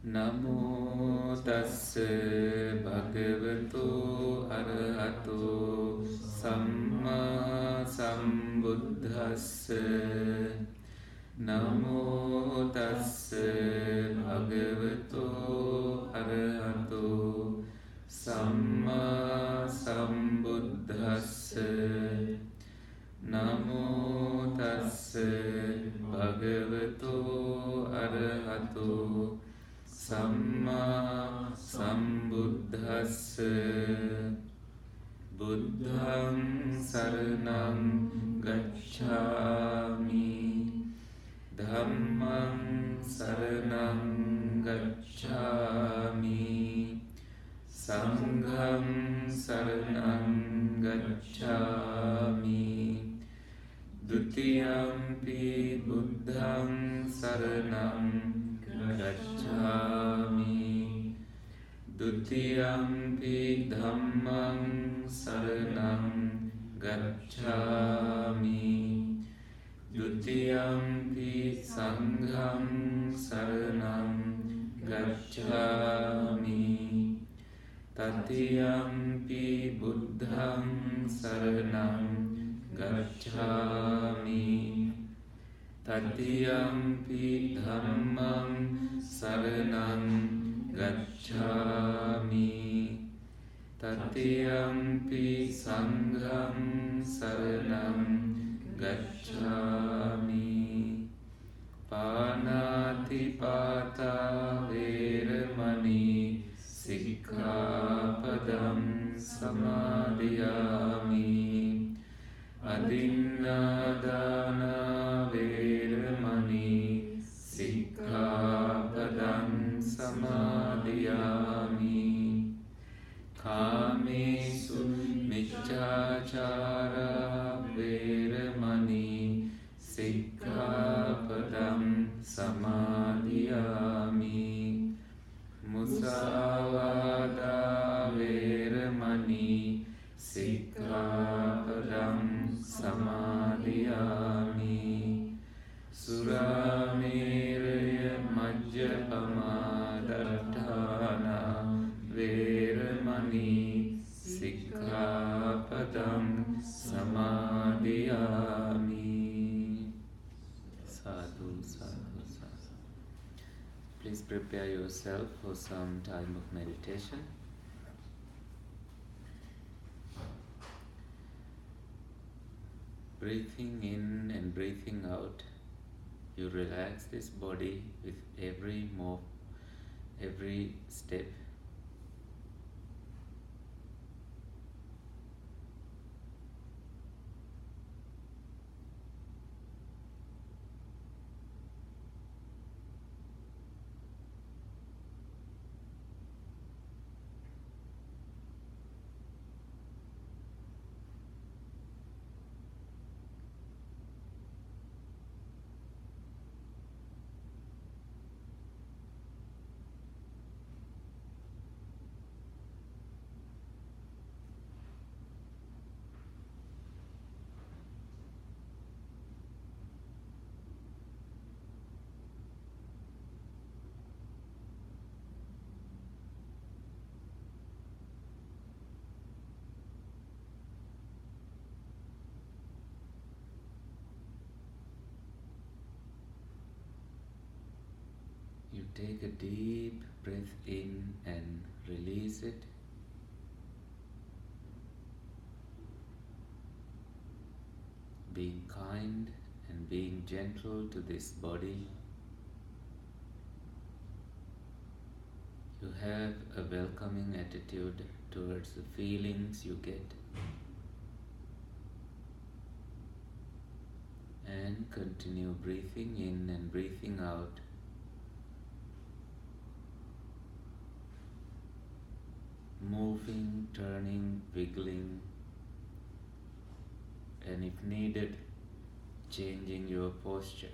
Namo tassa bhagavato arahato samma sambuddhassa. Namo tassa bhagavato arahato samma sambuddhassa. Namo tassa bhagavato arahato Samma sambuddhassa. Buddhang saranang gacchami. Dhammang saranang gacchami. Sanghang saranang gacchami. Dutiyampi buddhang saranang gacchami. Dutiyampi dhammang saranang gacchami. Dutiyampi sanghang saranang gacchami. Tatiyampi buddhang saranang gacchami. Tatiyampi dhammang saranang gacchami. Tatiyampi sanghang saranang gacchami. Panati pata veramani sikkhapadam samadhiyami. Adinnādāna veramani sikkhapadam samadhiyami. Kāmesu micchāchāra veramani sikkhapadam samadhiyami. Musāvādā veramani sikkhapadam samadhiyami. Surameraya majjapama dattana veramani sikkhapadam samadhiyami. Sadhu, sadhu, sadhu. Please prepare yourself for some time of meditation. Breathing in and breathing out, you relax this body with every move, every step. You take a deep breath in and release it. Being kind and being gentle to this body. You have a welcoming attitude towards the feelings you get. And continue breathing in and breathing out. Moving, turning, wiggling, and if needed, changing your posture.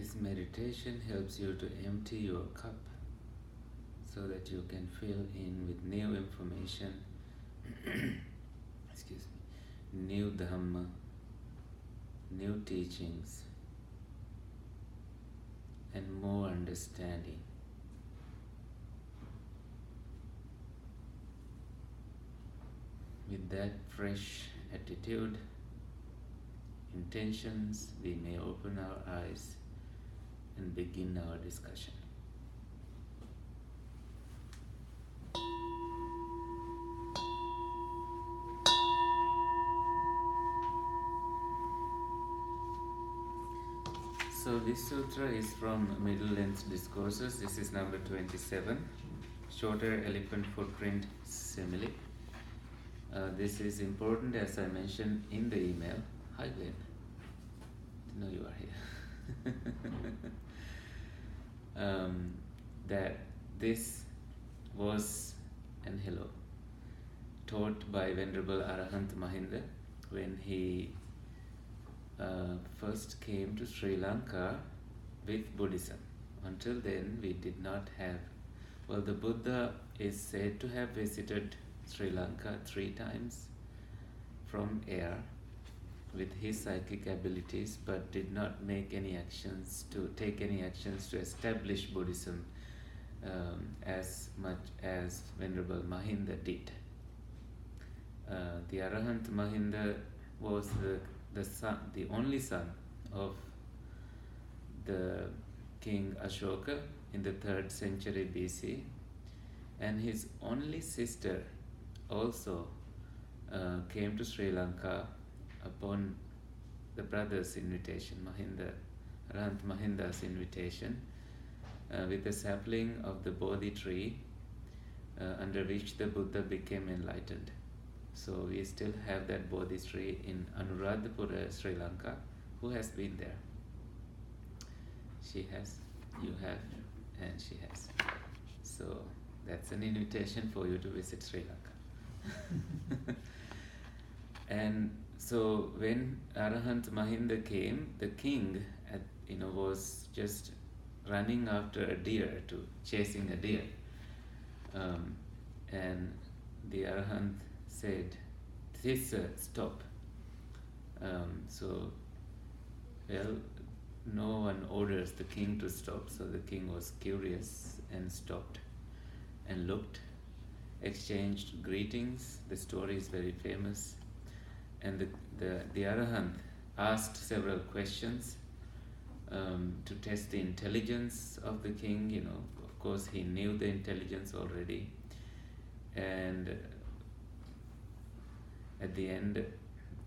This meditation helps you to empty your cup so that you can fill in with new information, excuse me, new Dhamma, new teachings, and more understanding. With that fresh attitude, intentions, we may open our eyes and begin our discussion. So this sutra is from Middle Length Discourses. This is number 27, Shorter Elephant Footprint Simile. This is important, as I mentioned in the email. Hi Glenn, I know you are here. That this was, and hello, taught by Venerable Arahant Mahinda when he first came to Sri Lanka with Buddhism. Until then, we did not have, well, the Buddha is said to have visited Sri Lanka 3 times from air with his psychic abilities, but did not make any actions to take any actions to establish Buddhism as much as Venerable Mahinda did. The Arahant Mahinda was the only son of the king Ashoka in the 3rd century BC, and his only sister also came to Sri Lanka upon the brother's invitation, Arahant Mahinda's invitation, with the sapling of the Bodhi tree under which the Buddha became enlightened. So we still have that Bodhi tree in Anuradhapura, Sri Lanka. Who has been there? She has, you have, and she has. So that's an invitation for you to visit Sri Lanka. And so when Arahant Mahinda came, the king was just running after a deer, chasing a deer. And the Arahant said, stop. No one orders the king to stop, so the king was curious and stopped and looked, exchanged greetings. The story is very famous. And the Arahant asked several questions to test the intelligence of the king. Of course, he knew the intelligence already. And at the end,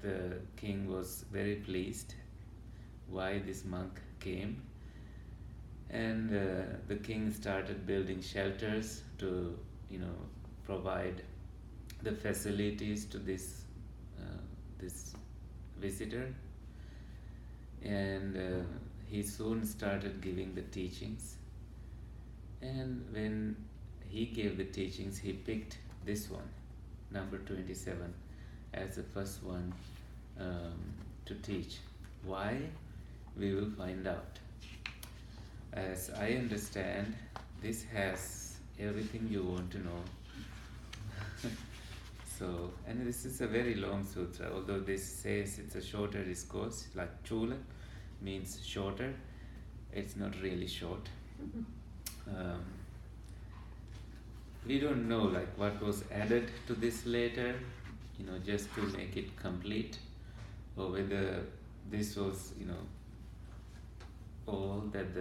the king was very pleased why this monk came. And the king started building shelters to, provide the facilities to this visitor. And he soon started giving the teachings. And when he gave the teachings, he picked this one, number 27, as the first one to teach. Why? We will find out. As I understand, this has everything you want to know. And this is a very long sutra, although this says it's a shorter discourse, like Chula means shorter. It's not really short. We don't know what was added to this later, just to make it complete, or whether this was, all that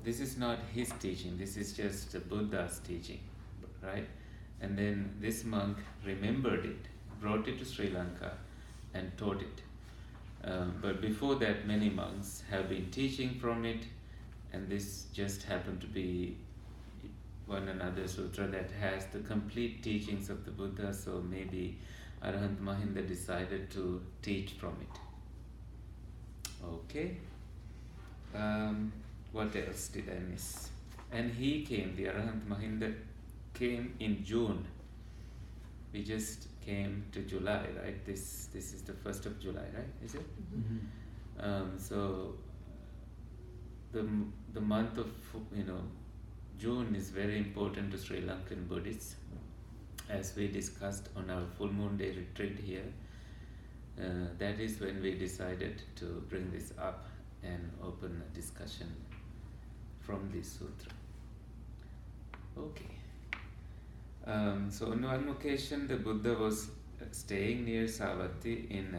this is not his teaching, this is just Buddha's teaching, right? And then this monk remembered it, brought it to Sri Lanka and taught it. But before that, many monks have been teaching from it, and this just happened to be one another sutra that has the complete teachings of the Buddha, so maybe Arahant Mahinda decided to teach from it. Okay. What else did I miss? And he came, the Arahant Mahinda came in June. We just came to July, right? This is the 1st of July, right? Is it? Mm-hmm. So the month of June is very important to Sri Lankan Buddhists, as we discussed on our full moon day retreat here. That is when we decided to bring this up and open a discussion from this sutra. Okay. So on one occasion, the Buddha was staying near Savatthi in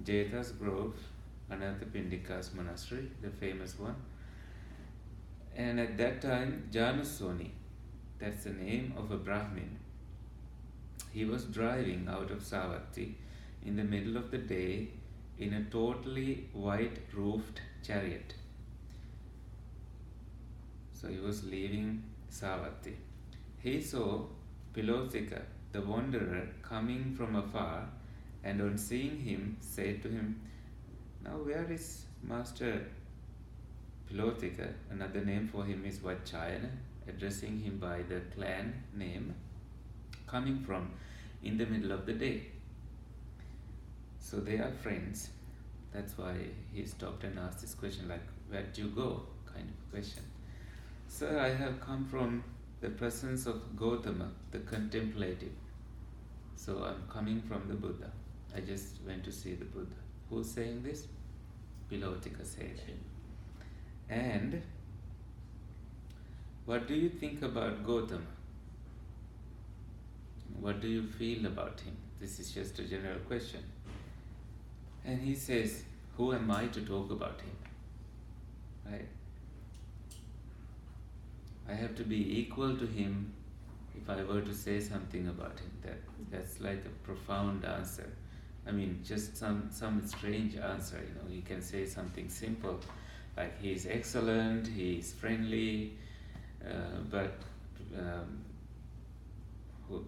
Jeta's Grove, Anathapindika's monastery, the famous one. And at that time, Janusoni, that's the name of a Brahmin, he was driving out of Savatthi in the middle of the day in a totally white roofed chariot. So he was leaving Savatthi. He saw Pilotika, the wanderer, coming from afar, and on seeing him, said to him, "Now where is Master Pilotika?" Another name for him is Vachayana, addressing him by the clan name, coming from in the middle of the day. So they are friends. That's why he stopped and asked this question, like, "Where'd you go?" kind of question. "Sir, I have come from the presence of Gautama, the contemplative. So I'm coming from the Buddha. I just went to see the Buddha." Who's saying this? Pilotika says. "And what do you think about Gautama? What do you feel about him?" This is just a general question. And he says, "Who am I to talk about him? Right? I have to be equal to him if I were to say something about him." That's like a profound answer. I mean, just some strange answer. You can say something simple, like he is excellent, he is friendly, but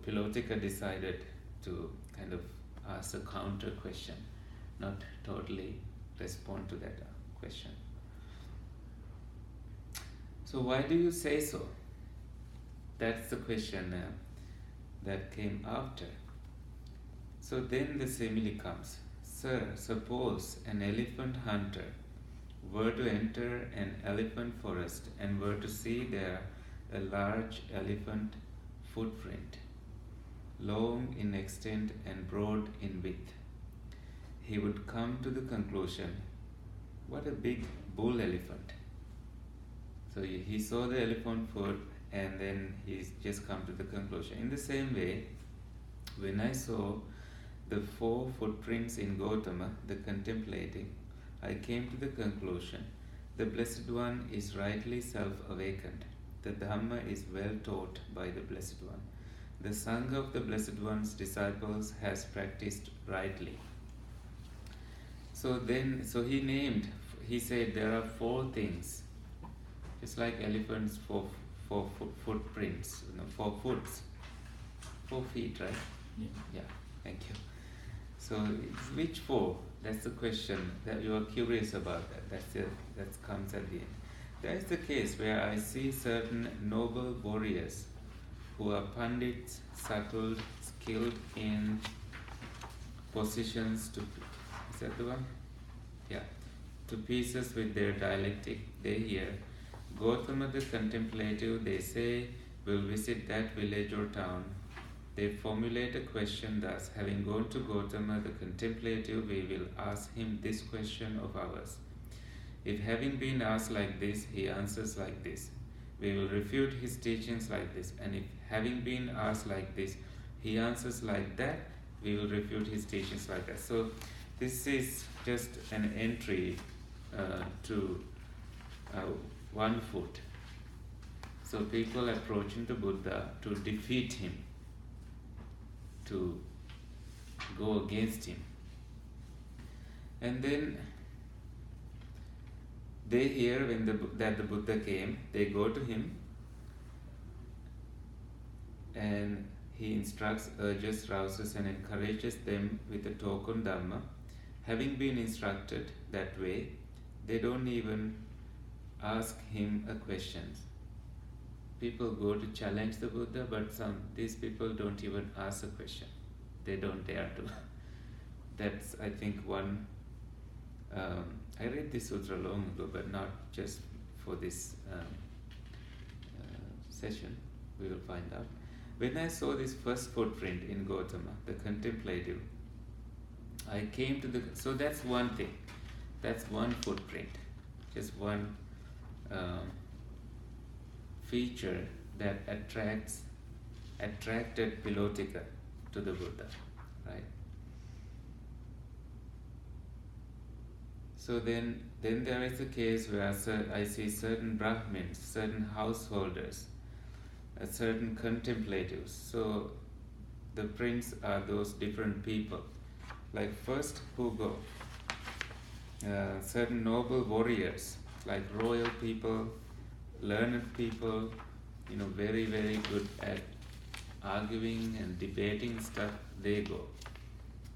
Pilotika decided to kind of ask a counter question, not totally respond to that question. "So why do you say so?" That's the question that came after. So then the simile comes. "Sir, suppose an elephant hunter were to enter an elephant forest and were to see there a large elephant footprint, long in extent and broad in width. He would come to the conclusion, 'What a big bull elephant.' So he saw the elephant foot and then he's just come to the conclusion. In the same way, when I saw the 4 footprints in Gautama, the contemplating, I came to the conclusion, the Blessed One is rightly self-awakened. The Dhamma is well taught by the Blessed One. The Sangha of the Blessed One's disciples has practiced rightly." So he said there are 4 things. Just like elephants, 4 footprints, 4 foots, 4 feet, right? Yeah, thank you. So which 4? That's the question that you are curious about. That comes at the end. That is the case where I see certain noble warriors who are pandits, subtle, skilled in positions to... Is that the one? Yeah. To pieces with their dialectic. They hear, "Gautama the contemplative, they say, will visit that village or town." They formulate a question thus, "Having gone to Gautama the contemplative, we will ask him this question of ours. If having been asked like this, he answers like this, we will refute his teachings like this. And if having been asked like this, he answers like that, we will refute his teachings like that." So this is just an entry to 1 foot. So people approaching the Buddha to defeat him, to go against him. And then they hear that the Buddha came, they go to him, and he instructs, urges, rouses, and encourages them with the talk on Dhamma. Having been instructed that way, they don't even ask him a question. People go to challenge the Buddha, but these people don't even ask a question. They don't dare to. That's, I think, one I read this sutra long ago, but not just for this session. We will find out. When I saw this first footprint in Gautama, the contemplative, I came to the... So that's one thing. That's one footprint. Just one feature that attracted Pilotika to the Buddha, right? So then there is a case where I see certain Brahmins, certain householders, certain contemplatives. So the prints are those different people. Like first who go? Certain noble warriors, like royal people, learned people, very, very good at arguing and debating stuff, they go.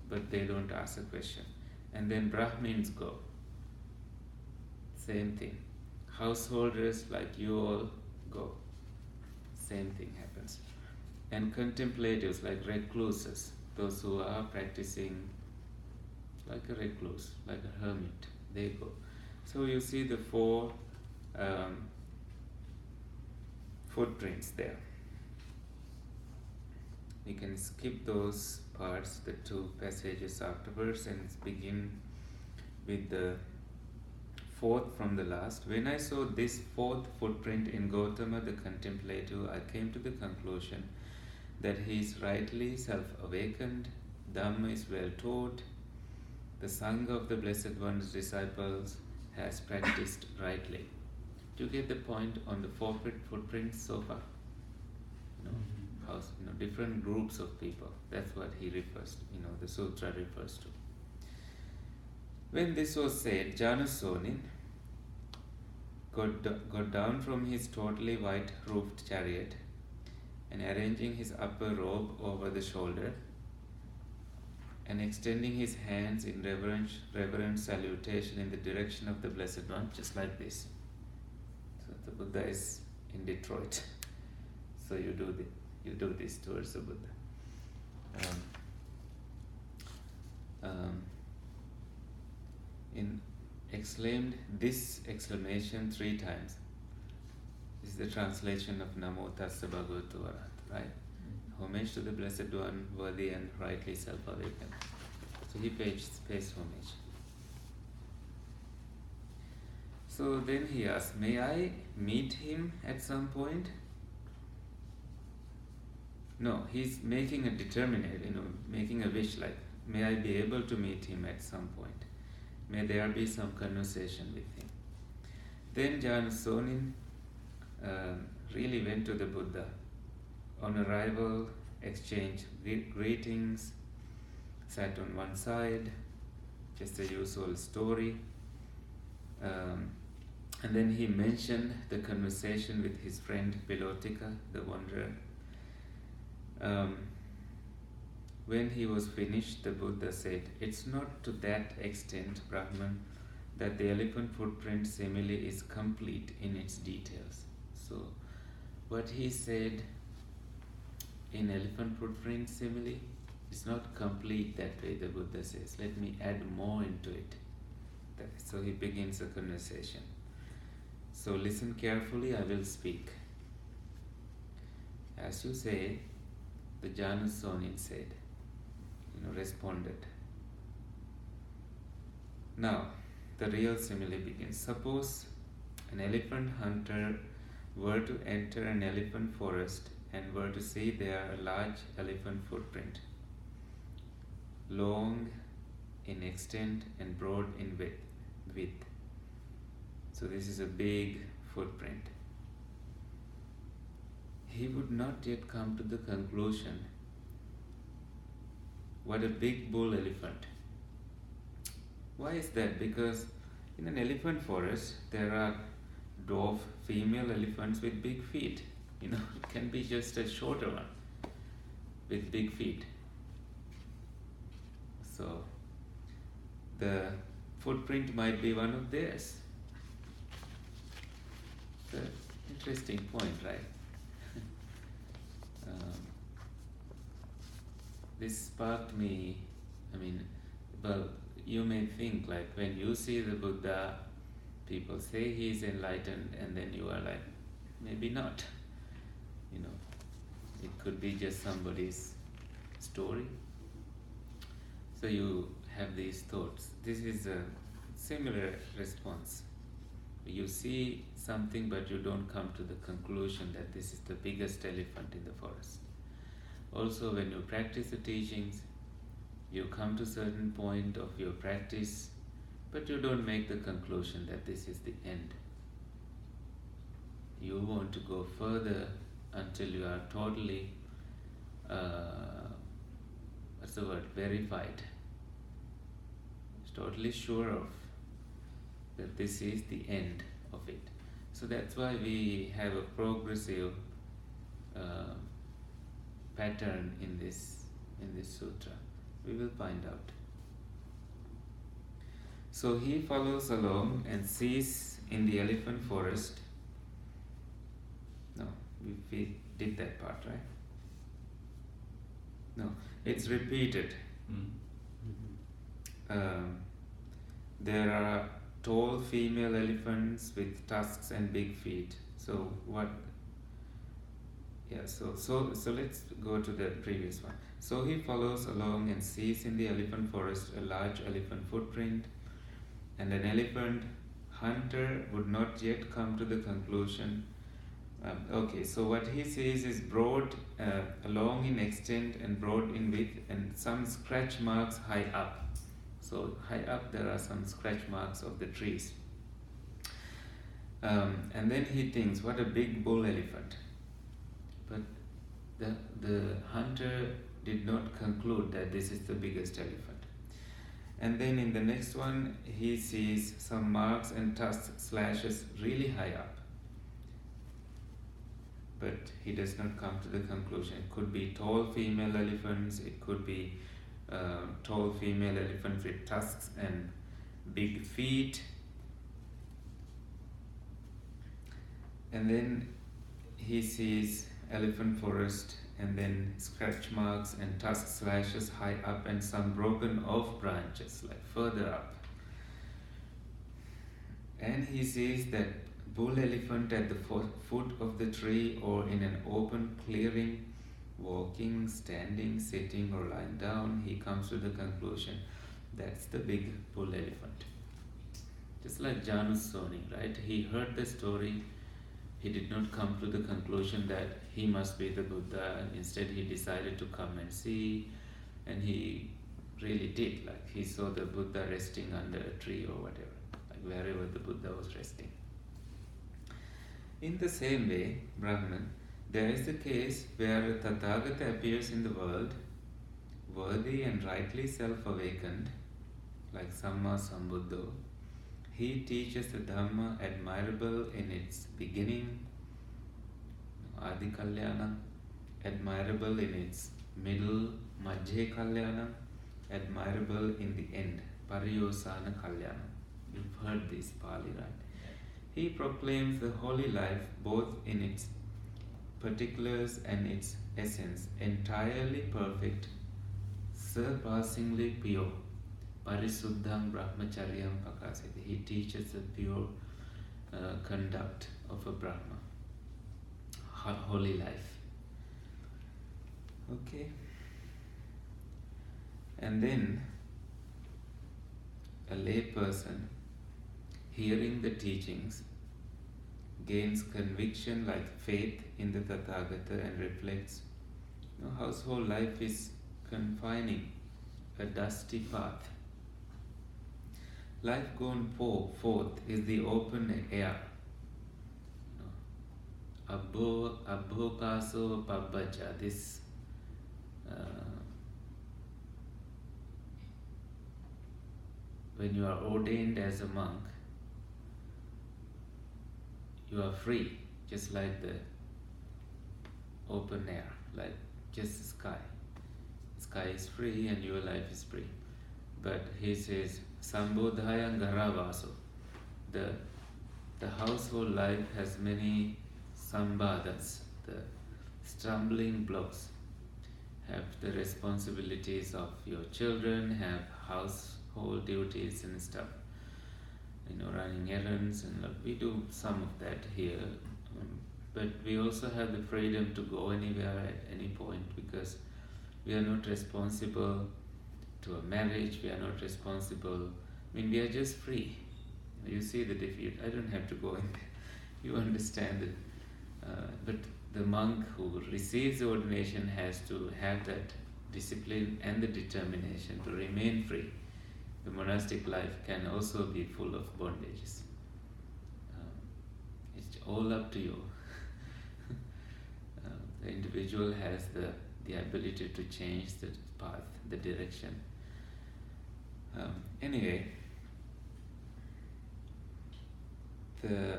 But they don't ask a question. And then Brahmins go. Same thing. Householders like you all go. Same thing happens. And contemplatives like recluses, those who are practicing like a recluse, like a hermit, they go. So you see the four footprints there. We can skip those parts, the two passages afterwards, and begin with the fourth from the last. When I saw this fourth footprint in Gautama the contemplative, I came to the conclusion that he is rightly self-awakened, Dhamma is well taught, the Sangha of the Blessed One's disciples has practiced rightly. Do you get the point on the four footprints so far? Different groups of people. That's what he refers to, the sutra refers to. When this was said, Janusonin got down from his totally white-roofed chariot and arranging his upper robe over the shoulder and extending his hands in reverent salutation in the direction of the Blessed One, just like this. So the Buddha is in Detroit. So you do this towards the Buddha. Exclaimed this exclamation 3 times. This is the translation of Namo Tassa Bhagavato Arahat, right? Homage to the Blessed One, worthy and rightly self-awakened. So he pays homage. So then he asks, may I meet him at some point? No, he's making a determination, making a wish like, may I be able to meet him at some point. May there be some conversation with him. Then Janusonin really went to the Buddha. On arrival, exchanged greetings, sat on one side, just the usual story. And then he mentioned the conversation with his friend Pilotika, the wanderer. When he was finished, the Buddha said, it's not to that extent, Brahman, that the elephant footprint simile is complete in its details. So, what he said in elephant footprint simile is not complete that way, the Buddha says. Let me add more into it. So he begins a conversation. So listen carefully, I will speak. As you say, the Janusonin said, responded. Now, the real simile begins. Suppose an elephant hunter were to enter an elephant forest and were to see there a large elephant footprint, long in extent and broad in width. So this is a big footprint. He would not yet come to the conclusion, what a big bull elephant. Why is that? Because in an elephant forest, there are dwarf female elephants with big feet. It can be just a shorter one with big feet. So the footprint might be one of theirs. It's an interesting point, right? This sparked me, you may think like when you see the Buddha, people say he is enlightened, and then you are like, maybe not. You know, it could be just somebody's story. So you have these thoughts. This is a similar response. You see something, but you don't come to the conclusion that this is the biggest elephant in the forest. Also, when you practice the teachings, you come to a certain point of your practice, but you don't make the conclusion that this is the end. You want to go further until you are totally, verified, totally sure of that this is the end of it. So that's why we have a progressive pattern in this sutra. We will find out. So he follows along and sees in the elephant forest. No, we did that part, right? No, it's repeated. There are tall female elephants with tusks and big feet. So what? Yeah. So let's go to the previous one. So he follows along and sees in the elephant forest a large elephant footprint, and an elephant hunter would not yet come to the conclusion. So what he sees is broad, long in extent and broad in width, and some scratch marks high up. So high up there are some scratch marks of the trees. And then he thinks, what a big bull elephant. But the hunter did not conclude that this is the biggest elephant. And then in the next one, he sees some marks and tusk slashes really high up. But he does not come to the conclusion. It could be tall female elephants, it could be tall female elephants with tusks and big feet. And then he sees elephant forest, and then scratch marks and tusk slashes high up, and some broken off branches like further up. And he sees that bull elephant at the foot of the tree or in an open clearing, walking, standing, sitting or lying down. He comes to the conclusion that's the big bull elephant. Just like Janusoni, right? He heard the story. He did not come to the conclusion that he must be the Buddha, and instead he decided to come and see, and he really did. Like he saw the Buddha resting under a tree or whatever, like wherever the Buddha was resting. In the same way, Brahman, there is a case where a Tathagata appears in the world, worthy and rightly self-awakened, like Samma Sambuddho. He teaches the Dhamma admirable in its beginning, Adi Kalyana, admirable in its middle, Majjhe Kalyana, admirable in the end, Pariyosana Kalyana. You've heard this Pali, right? He proclaims the holy life both in its particulars and its essence, entirely perfect, surpassingly pure. Parisuddham Brahmacharyam Pakasiti. He teaches the pure conduct of a Brahma, holy life. Okay. And then a lay person, hearing the teachings, gains conviction like faith in the Tathagata and reflects, household life is confining, a dusty path. Life gone forth is the open air. Abhokaso pabbaja, this when you are ordained as a monk, you are free, just like the open air, like just the sky. Sky is free and your life is free. But he says, Sambodhaya Garavaso. The household life has many sambhadas, the stumbling blocks. Have the responsibilities of your children, have household duties and stuff, running errands, and we do some of that here. But we also have the freedom to go anywhere at any point, because we are not responsible to a marriage, we are not responsible. We are just free. You see the defeat. I don't have to go in there. You understand it. But the monk who receives the ordination has to have that discipline and the determination to remain free. The monastic life can also be full of bondages. It's all up to you. The individual has the ability to change the path, the direction. Anyway, the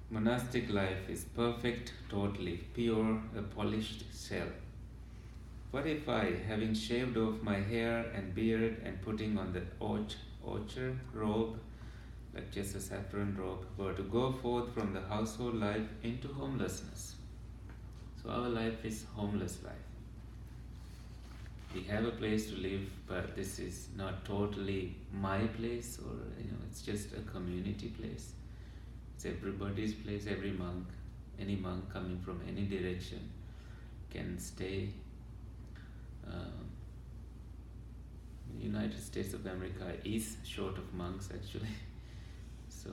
monastic life is perfect, totally pure, a polished shell. What if I, having shaved off my hair and beard and putting on the ochre robe, like just a saffron robe, were to go forth from the household life into homelessness? So our life is homeless life. We have a place to live, but this is not totally my place, or it's just a community place. It's everybody's place. Every monk, any monk coming from any direction can stay. The United States of America is short of monks actually, so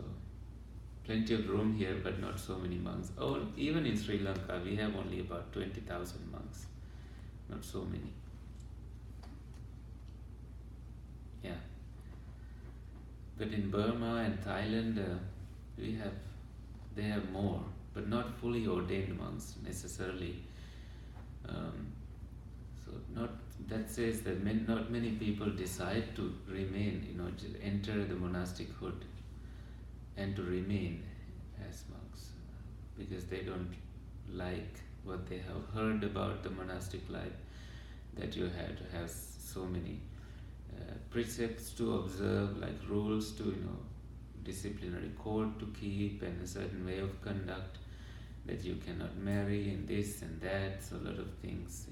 plenty of room here, but not so many monks. Oh, even in Sri Lanka, we have only about 20,000 monks, not so many. Yeah, but in Burma and Thailand, they have more, but not fully ordained monks necessarily. So that says that not many people decide to remain, just enter the monastichood and to remain as monks, because they don't like what they have heard about the monastic life, that you have to have so many precepts to observe, like rules to, disciplinary code to keep, and a certain way of conduct, that you cannot marry and this and that. So a lot of things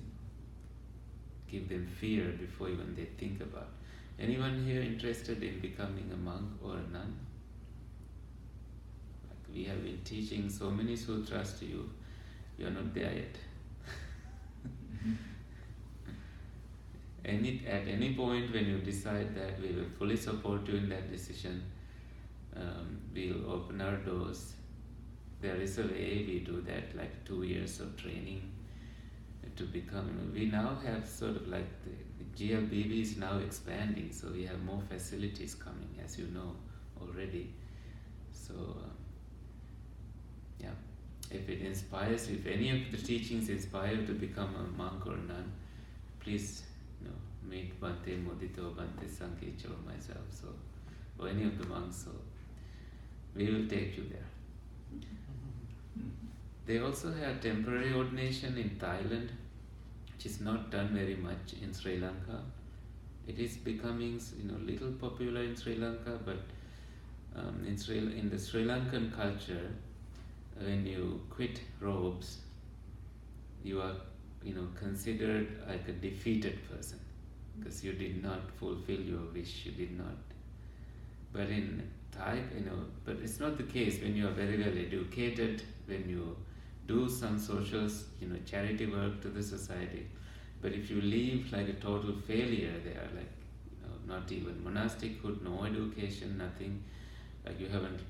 give them fear before even they think about. Anyone here interested in becoming a monk or a nun? Like we have been teaching so many sutras to you, you are not there yet. At any point when you decide that, we will fully support you in that decision. We'll open our doors. There is a way we do that, like 2 years of training to become. We now have sort of like the GLBB is now expanding, so we have more facilities coming, as you know already. So yeah, if it inspires, if any of the teachings inspire you to become a monk or a nun, please meet Bhante Mudito, Bhante Sankecha, or myself, or any of the monks. So we will take you there. They also have temporary ordination in Thailand, which is not done very much in Sri Lanka. It is becoming little popular in Sri Lanka, but in the Sri Lankan culture, when you quit robes, you are considered like a defeated person, because you did not fulfill your wish, you did not. But in Thai, but it's not the case when you are very well educated, when you do some social, charity work to the society. But if you leave like a total failure there, like not even monastichood, no education, nothing, like you haven't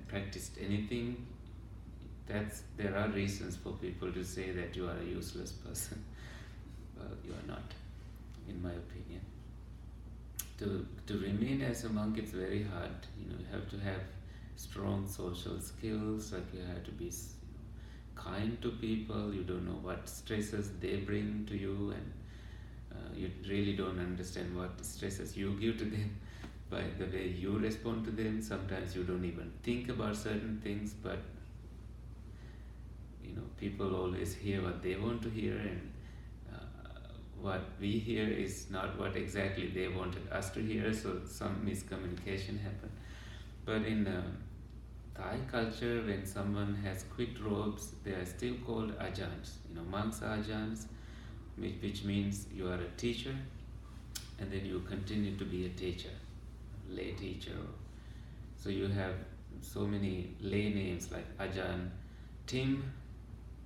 practiced anything, there are reasons for people to say that you are a useless person. Well, you are not, in my opinion. To remain as a monk, it's very hard. You have to have strong social skills, like you have to be kind to people. You don't know what stresses they bring to you, and you really don't understand what stresses you give to them by the way you respond to them. Sometimes you don't even think about certain things, but people always hear what they want to hear, and what we hear is not what exactly they wanted us to hear, so some miscommunication happened. But in Thai culture, when someone has quit robes, they are still called ajahns. Monks are ajahns, which means you are a teacher, and then you continue to be a teacher. lay teacher. So you have so many lay names like Ajahn, Tim,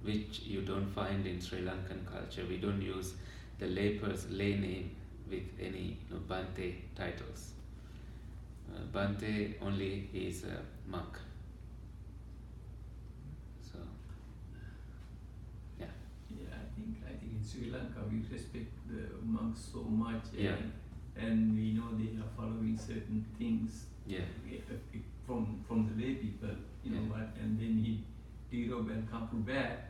which you don't find in Sri Lankan culture. We don't use the lay name with any Bhante titles. Bhante only is a monk. So, yeah. Yeah, I think in Sri Lanka we respect the monks so much, Yeah. and we know they are following certain things. Yeah. From the lay people, you know, Yeah. and then he derobe and come back.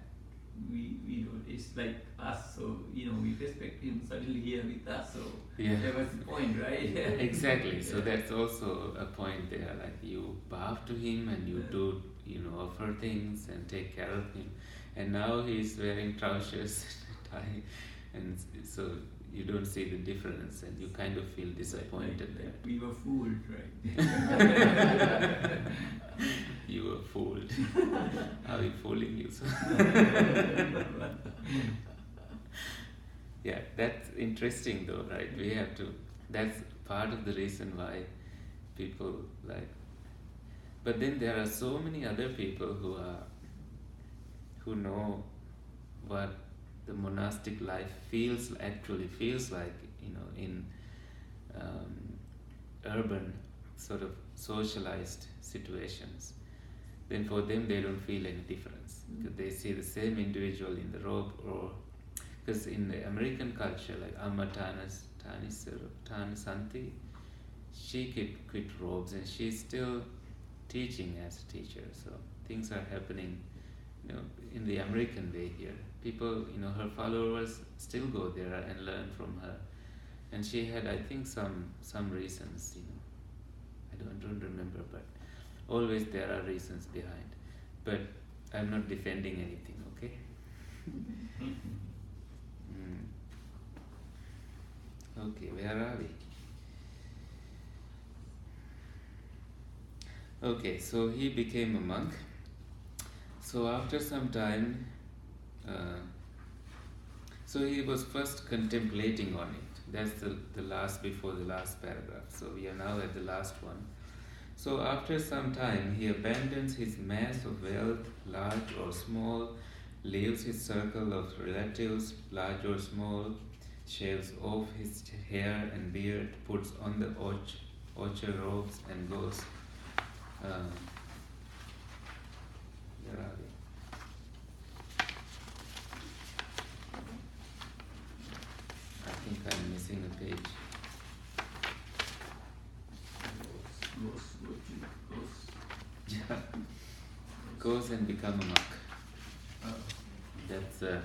We don't. It's like us, so we respect him suddenly here with us. So Yeah. that was the point, right? Exactly. So that's also a point there. Like you bow to him and you do, offer things and take care of him. And now he's wearing trousers, tie, and so you don't see the difference, and you kind of feel disappointed there. We were fooled, right? You were fooled. Are we fooling you? Yeah, that's interesting though, right? We have to, that's part of the reason why people like, but then there are so many other people who know what the monastic life actually feels like, in urban sort of socialized situations. Then for them they don't feel any difference because they see the same individual in the robe, or because in the American culture, like Amma Tanasanti, she quit robes and she's still teaching as a teacher. So things are happening, in the American way here. People, her followers still go there and learn from her. And she had, I think, some reasons, I don't remember, but always there are reasons behind. But I'm not defending anything, okay? Okay, where are we? Okay, so he became a monk. So after some time, so he was first contemplating on it. That's the last, before the last paragraph. So we are now at the last one. So after some time, he abandons his mass of wealth, large or small, leaves his circle of relatives, large or small, shaves off his hair and beard, puts on the orchard robes, and goes. Where are we? I think I'm missing a page. Yeah. Goes and become a monk. That's the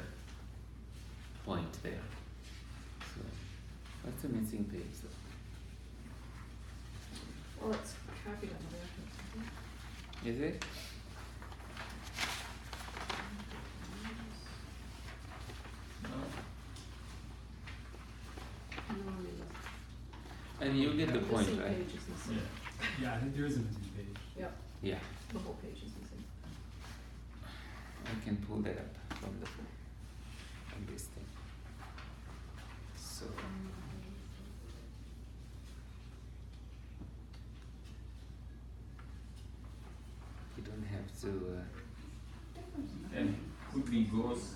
point there. So, what's the missing page though? Well, it's copied on the back. Is it? And you get the point, Missing right? page is missing. Yeah, I think there is a missing page. Yep, Yeah, the whole page is missing. I can pull that up from this thing. So, you don't have to. And could be goes,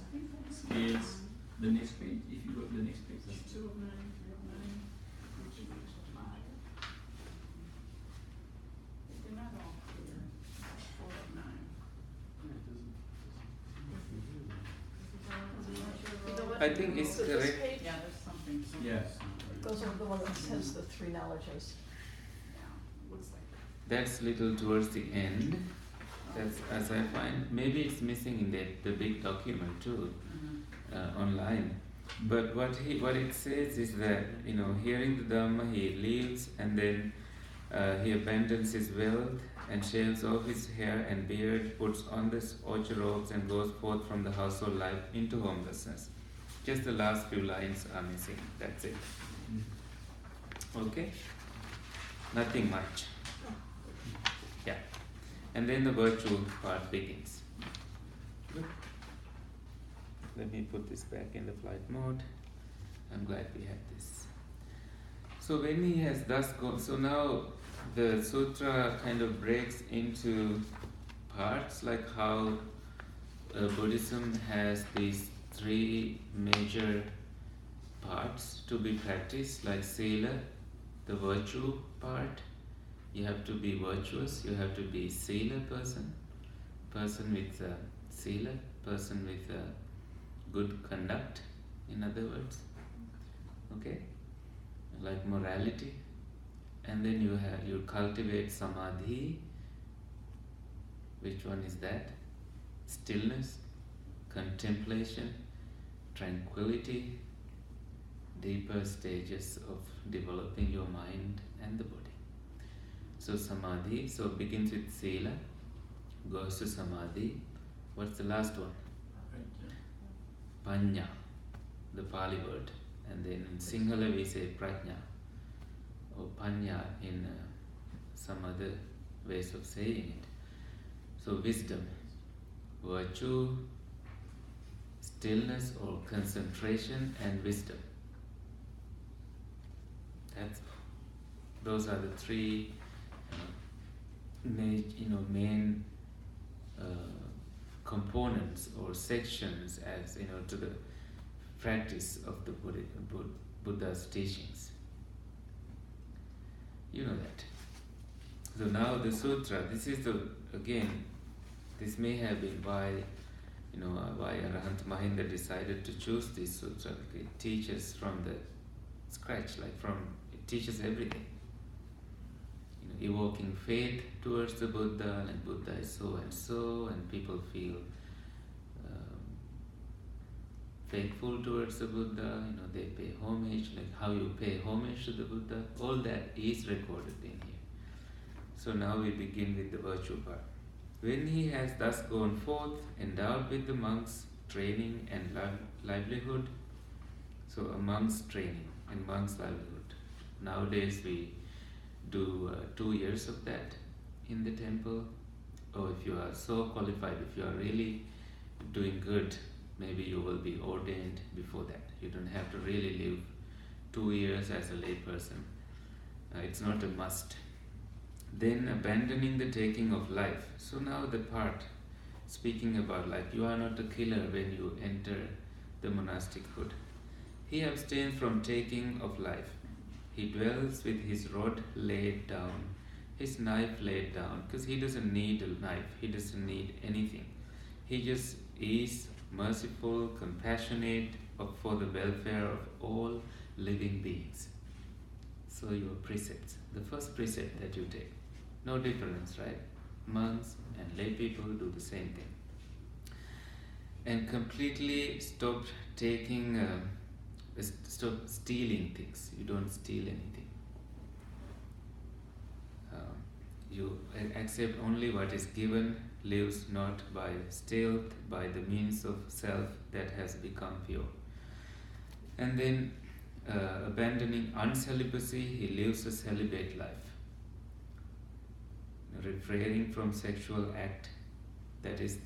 scales, the next page, if you go to the next page. 209, 309. They're not all clear. 409. I think it's So this correct. page Yeah, there's something. Yes. goes over the one that says the three knowledges. Yeah, looks like. That's little towards the end. That's as I find. Maybe it's missing in the big document too, online. But what it says is that hearing the Dhamma, he leaves, and then he abandons his wealth and shaves off his hair and beard, puts on the orchard robes, and goes forth from the household life into homelessness. Just the last few lines are missing. That's it. Okay? Nothing much. Yeah. And then the virtual part begins. Good. Let me put this back in the flight mode. I'm glad we had this. So when he has thus gone, so now the sutra kind of breaks into parts, like how Buddhism has these three major parts to be practiced, like sila, the virtue part. You have to be virtuous, you have to be sila person with sila, person with good conduct, in other words, okay, like morality. And then you cultivate samadhi. Which one is that? Stillness, contemplation, tranquility, deeper stages of developing your mind and the body. So samadhi, so begins with sila, goes to samadhi. What's the last one? Panya, the Pali word. And then in Sinhala we say prajna or panya in some other ways of saying it. So wisdom, virtue, stillness or concentration, and wisdom. Those are the three main components or sections, as to the practice of the Buddha's teachings. You know that. So now the sutra. This is this may have been why Arahant Mahinda decided to choose this sutra. It teaches from the scratch, it teaches everything. Evoking faith towards the Buddha, and Buddha is so and so, and people feel faithful towards the Buddha. They pay homage, like how you pay homage to the Buddha. All that is recorded in here. So now we begin with the virtue part. When he has thus gone forth, endowed with the monk's training and livelihood. So a monk's training and monk's livelihood. Nowadays we do 2 years of that in the temple. Or if you are so qualified, if you are really doing good, maybe you will be ordained before that. You don't have to really live 2 years as a lay person. It's not a must. Then abandoning the taking of life. So now the part speaking about, like, you are not a killer when you enter the monastichood. He abstains from taking of life. He dwells with his rod laid down, his knife laid down, because he doesn't need a knife, he doesn't need anything. He just is merciful, compassionate for the welfare of all living beings. So your precepts, the first precept that you take, no difference, right? Monks and lay people do the same thing. And completely stop stealing things. You don't steal anything. You accept only what is given, lives not by stealth, by the means of self that has become pure. And then abandoning uncelibacy, he lives a celibate life. Refraining from sexual act, that is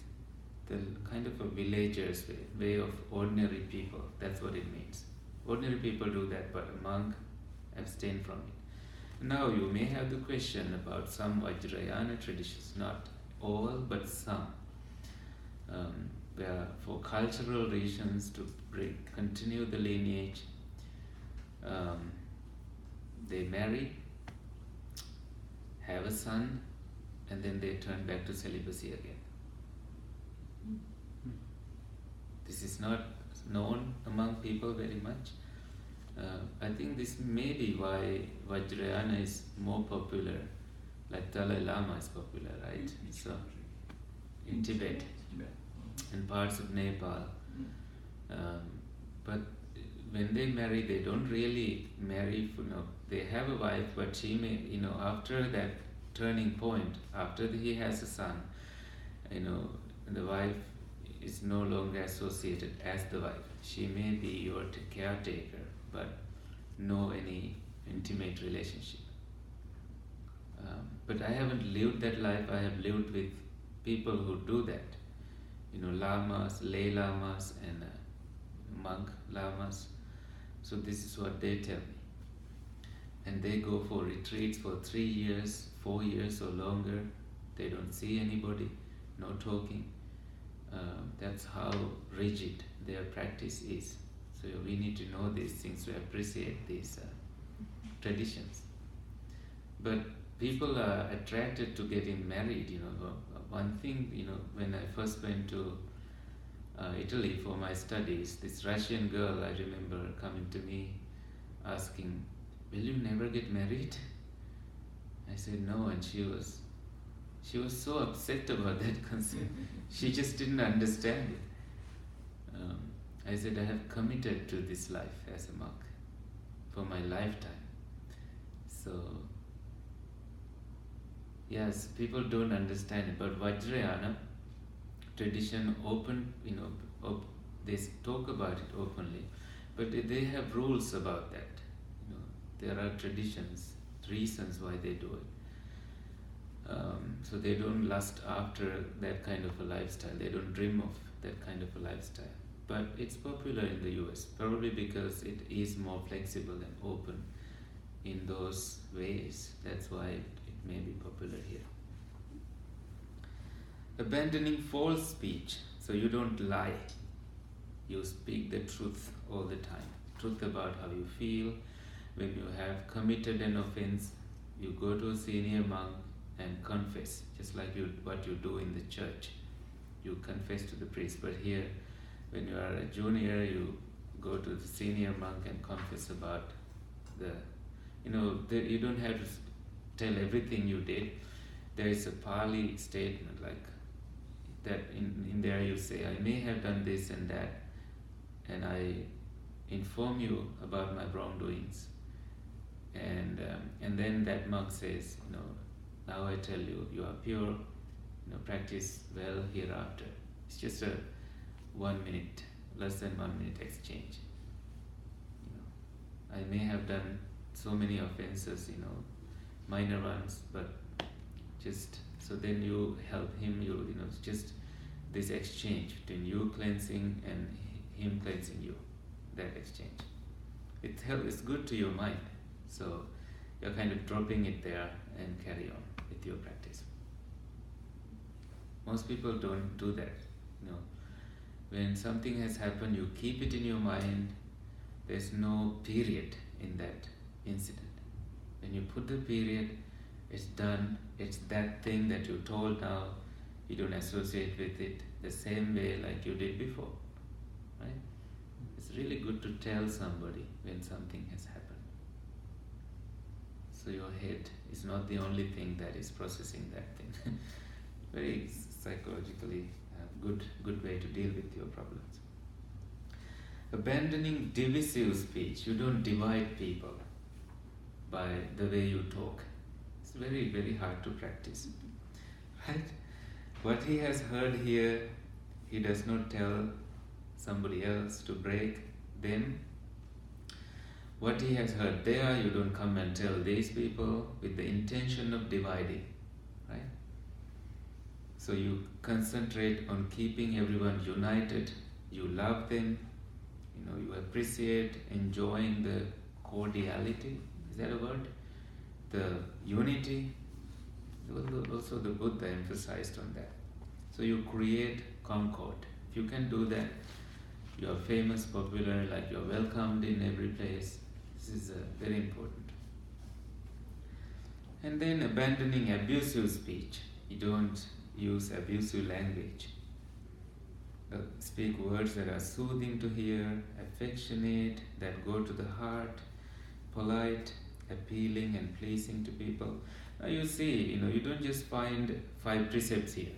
the kind of a villager's way of ordinary people. That's what it means. Ordinary people do that, but a monk abstain from it. Now you may have the question about some Vajrayana traditions, not all, but some, where for cultural reasons to continue the lineage, they marry, have a son, and then they turn back to celibacy again. This is not known among people very much. I think this may be why Vajrayana is more popular, like Dalai Lama is popular, right? So in Tibet and parts of Nepal. But when they marry, they don't really marry for they have a wife, but she may, after that turning point, after he has a son, the wife is no longer associated as the wife. She may be your caretaker, but no any intimate relationship. But I haven't lived that life. I have lived with people who do that. Lamas, lay lamas, and monk lamas. So this is what they tell me. and they go for retreats for 3 years, 4 years or longer. They don't see anybody, no talking. That's how rigid their practice is. So we need to know these things to appreciate these traditions. But people are attracted to getting married. One thing, when I first went to Italy for my studies, this Russian girl, I remember coming to me asking, "Will you never get married?" I said no, and she was so upset about that concept. She just didn't understand it. I said, I have committed to this life as a monk for my lifetime. So yes, people don't understand it, but Vajrayana tradition open, they talk about it openly, but they have rules about that. There are traditions, reasons why they do it. So they don't lust after that kind of a lifestyle. They don't dream of that kind of a lifestyle. But it's popular in the US, probably because it is more flexible and open in those ways. That's why it may be popular here. Abandoning false speech. So you don't lie. You speak the truth all the time. Truth about how you feel. When you have committed an offense, you go to a senior monk and confess, just like what you do in the church. You confess to the priest. But here, when you are a junior, you go to the senior monk and confess about you don't have to tell everything you did. There is a Pali statement like that. In there you say, I may have done this and that, and I inform you about my wrongdoings. And then that monk says, now I tell you, you are pure, practice well hereafter. It's just a 1 minute, less than 1 minute exchange. I may have done so many offenses, minor ones, but just so then you help him. It's just this exchange between you cleansing and him cleansing you. That exchange. It's good to your mind. So you're kind of dropping it there and carry on with your practice. Most people don't do that. When something has happened, you keep it in your mind. There's no period in that incident. When you put the period, it's done. It's that thing that you told now. You don't associate with it the same way like you did before. Right? It's really good to tell somebody when something has happened. So your head is not the only thing that is processing that thing. Very psychologically good way to deal with your problems. Abandoning divisive speech. You don't divide people by the way you talk. It's very, very hard to practice. Right? What he has heard here, he does not tell somebody else to break. Then what he has heard there, you don't come and tell these people with the intention of dividing. Right? So you concentrate on keeping everyone united. You love them. You appreciate, enjoying the cordiality. Is that a word? The unity. Also the Buddha emphasized on that. So you create concord. If you can do that, you are famous, popular, like you are welcomed in every place. This is very important. And then abandoning abusive speech. You don't use abusive language. Speak words that are soothing to hear, affectionate, that go to the heart, polite, appealing and pleasing to people. Now you see, you don't just find 5 precepts here.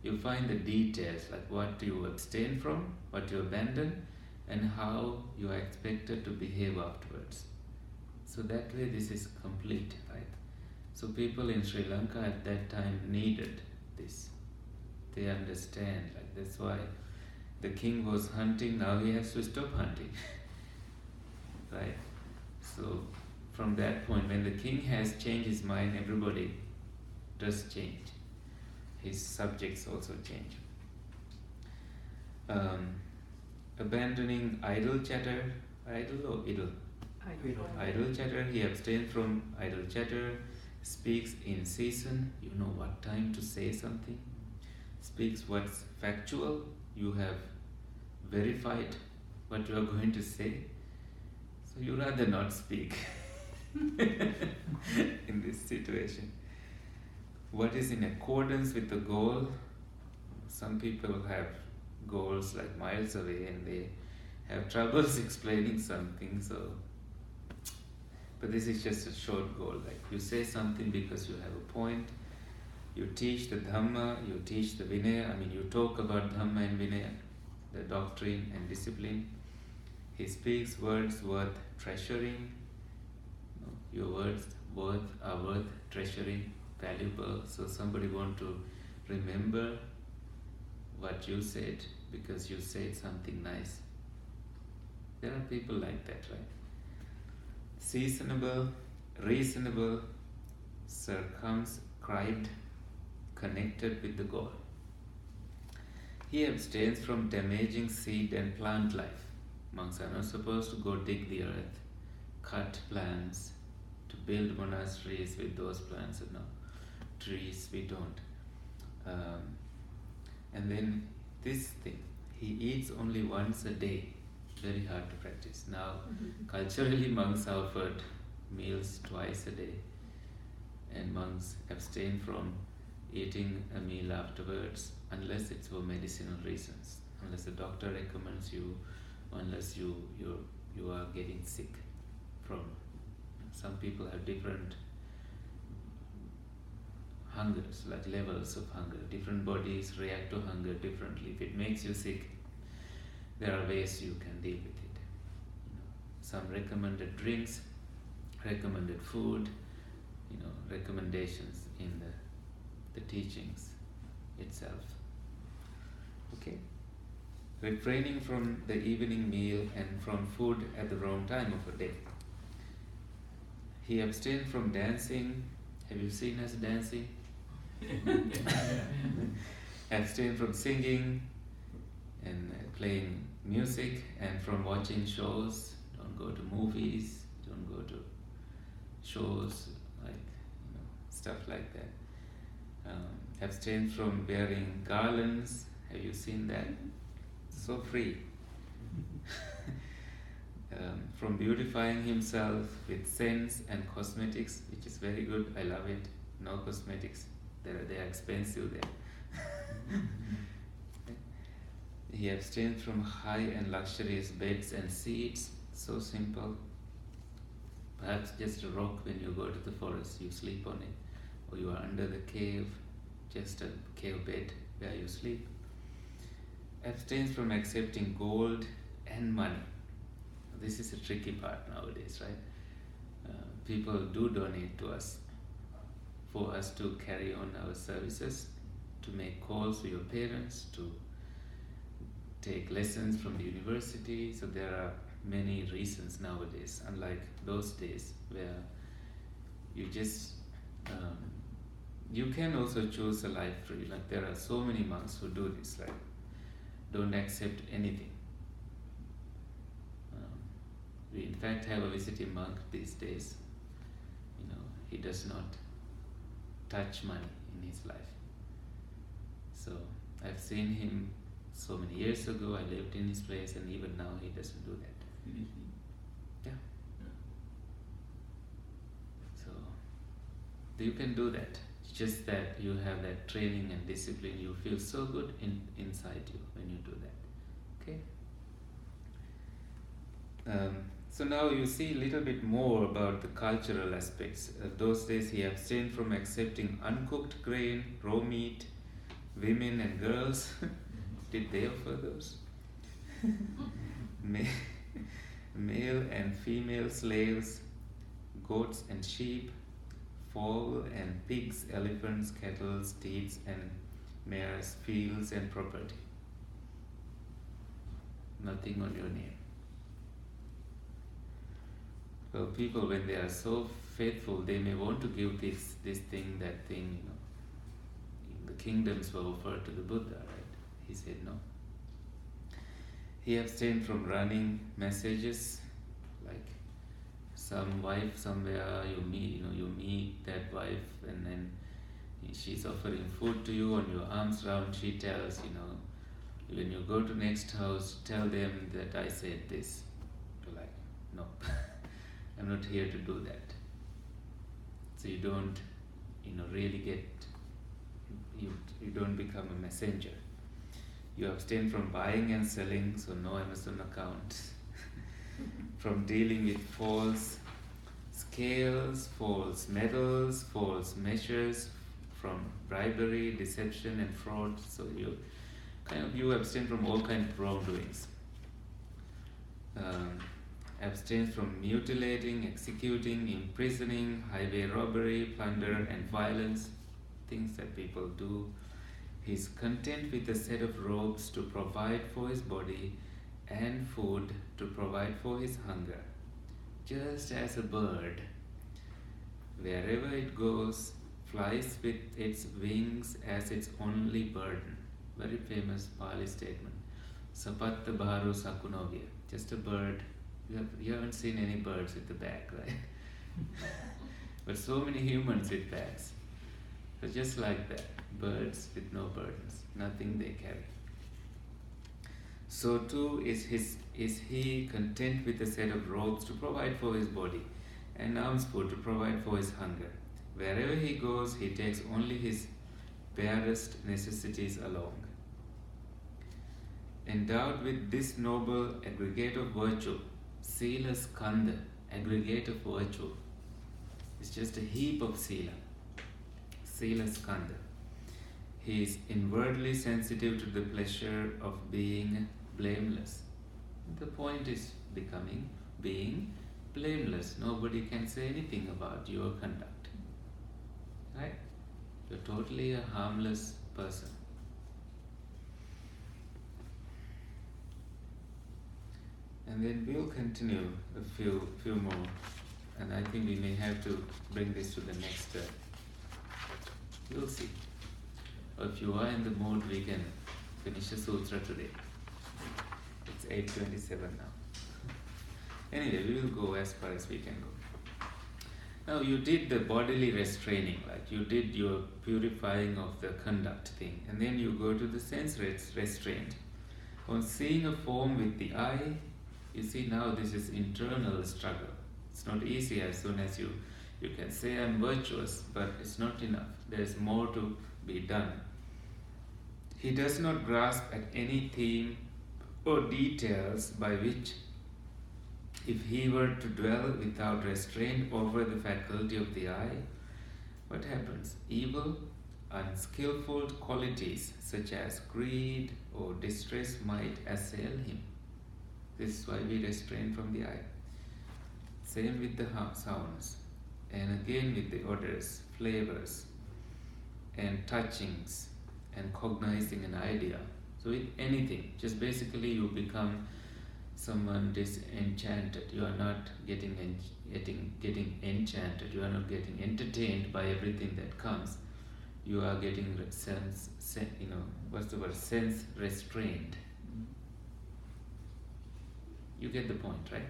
You find the details, like what you abstain from, what you abandon, and how you are expected to behave afterwards. So that way this is complete, right? So people in Sri Lanka at that time needed this. They understand, like that's why the king was hunting, now he has to stop hunting. Right? So from that point, when the king has changed his mind, everybody does change. His subjects also change. Abandoning idle chatter, idle or idle? Idle chatter, he abstains from idle chatter, speaks in season, you know what time to say something, speaks what's factual, you have verified what you are going to say, so you rather not speak in this situation. What is in accordance with the goal? Some people have goals like miles away and they have troubles explaining something, so but this is just a short goal, like you say something because you have a point, you teach the Dhamma, you teach the Vinaya, you talk about Dhamma and Vinaya, the doctrine and discipline. He speaks words worth treasuring. Your words are worth treasuring, valuable, so somebody want to remember what you said because you said something nice. There are people like that, right? Seasonable, reasonable, circumscribed, connected with the goal. He abstains from damaging seed and plant life. Monks are not supposed to go dig the earth, cut plants, to build monasteries with those plants. No, trees we don't. And then this thing, he eats only once a day. Very hard to practice. Now, culturally, monks are offered meals twice a day, and monks abstain from eating a meal afterwards unless it's for medicinal reasons, unless the doctor recommends you, unless you are getting sick from. Some people have different hungers, like levels of hunger. Different bodies react to hunger differently. If it makes you sick, there are ways you can deal with it. Some recommended drinks, recommended food, recommendations in the teachings itself. Okay? Refraining from the evening meal and from food at the wrong time of the day. He abstained from dancing. Have you seen us dancing? Abstain from singing and playing music, and from watching shows. Don't go to movies, don't go to shows, stuff like that. Abstain from wearing garlands. Have you seen that? So free. From beautifying himself with scents and cosmetics, which is very good. I love it. No cosmetics. They are expensive there. He abstains from high and luxurious beds and seats. So simple. Perhaps just a rock when you go to the forest, you sleep on it. Or you are under the cave, just a cave bed where you sleep. Abstains from accepting gold and money. This is a tricky part nowadays, right? People do donate to us for us to carry on our services, to make calls to your parents, to take lessons from the university. So there are many reasons nowadays, unlike those days where you just you can also choose a life free. Like there are so many monks who do this, like don't accept anything. We in fact have a visiting monk these days. He does not touch money in his life. So I've seen him so many years ago. I lived in his place, and even now he doesn't do that. Yeah. So you can do that. It's just that you have that training and discipline. You feel so good inside you when you do that. Okay. So now you see a little bit more about the cultural aspects. Those days he abstained from accepting uncooked grain, raw meat, women and girls. Did they offer those? Male and female slaves, goats and sheep, fowl and pigs, elephants, cattle, steeds and mares, fields and property. Nothing on your name. Well, people, when they are so faithful, they may want to give this thing, that thing, The kingdoms were offered to the Buddha, right? He said no. He abstained from running messages, like some wife somewhere, you meet that wife, and then she's offering food to you on your arms round. She tells, when you go to next house, tell them that I said this. You're like, no, I'm not here to do that. So you don't, really get, you don't become a messenger. You abstain from buying and selling, so no Amazon account. From dealing with false scales, false metals, false measures, from bribery, deception and fraud. So you abstain from all kinds of wrongdoings. Abstain from mutilating, executing, imprisoning, highway robbery, plunder and violence, things that people do. He is content with a set of robes to provide for his body and food to provide for his hunger. Just as a bird, wherever it goes, flies with its wings as its only burden. Very famous Pali statement. Sapatta bharu sakunovya. Just a bird. You haven't seen any birds with a bag, right? But so many humans with bags. So just like that, birds with no burdens, nothing they carry. So too is he content with a set of robes to provide for his body and alms food to provide for his hunger. Wherever he goes, he takes only his barest necessities along. Endowed with this noble aggregate of virtue, Sila Skanda, aggregate of virtue, is just a heap of Sila. Sila Skanda. He is inwardly sensitive to the pleasure of being blameless. The point is being blameless. Nobody can say anything about your conduct. Right? You're totally a harmless person. And then we'll continue a few more. And I think we may have to bring this to the next step. We'll see. Or if you are in the mood, we can finish the sutra today. It's 8:27 now. Anyway, we will go as far as we can go. Now you did the bodily restraining, like you did your purifying of the conduct thing, and then you go to the sense restraint. On seeing a form with the eye, you see now this is internal struggle. It's not easy as soon as you can say I'm virtuous, but it's not enough. There's more to be done. He does not grasp at any theme or details by which, if he were to dwell without restraint over the faculty of the eye, what happens? Evil, unskillful qualities such as greed or distress might assail him. This is why we restrain from the eye. Same with the sounds, and again with the odors, flavors, and touchings, and cognizing an idea. So with anything, just basically you become someone disenchanted. You are not getting enchanted. You are not getting entertained by everything that comes. You are getting sense restrained. You get the point, right?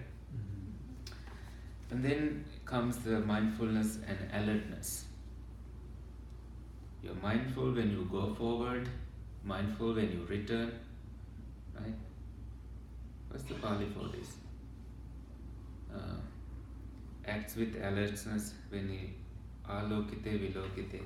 And then comes the mindfulness and alertness. You're mindful when you go forward, mindful when you return, right? What's the Pali for this? Acts with alertness when you alokite vilokite.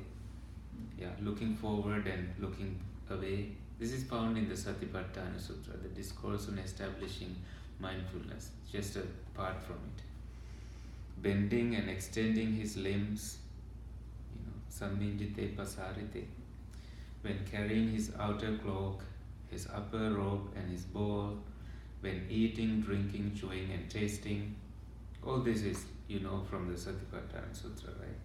Yeah, looking forward and looking away. This is found in the Satipatthana Sutra, the discourse on establishing mindfulness, just apart from it. Bending and extending his limbs, sammindite pasarite. When carrying his outer cloak, his upper robe and his bowl, when eating, drinking, chewing and tasting. All this is, from the Satipatthana Sutra, right?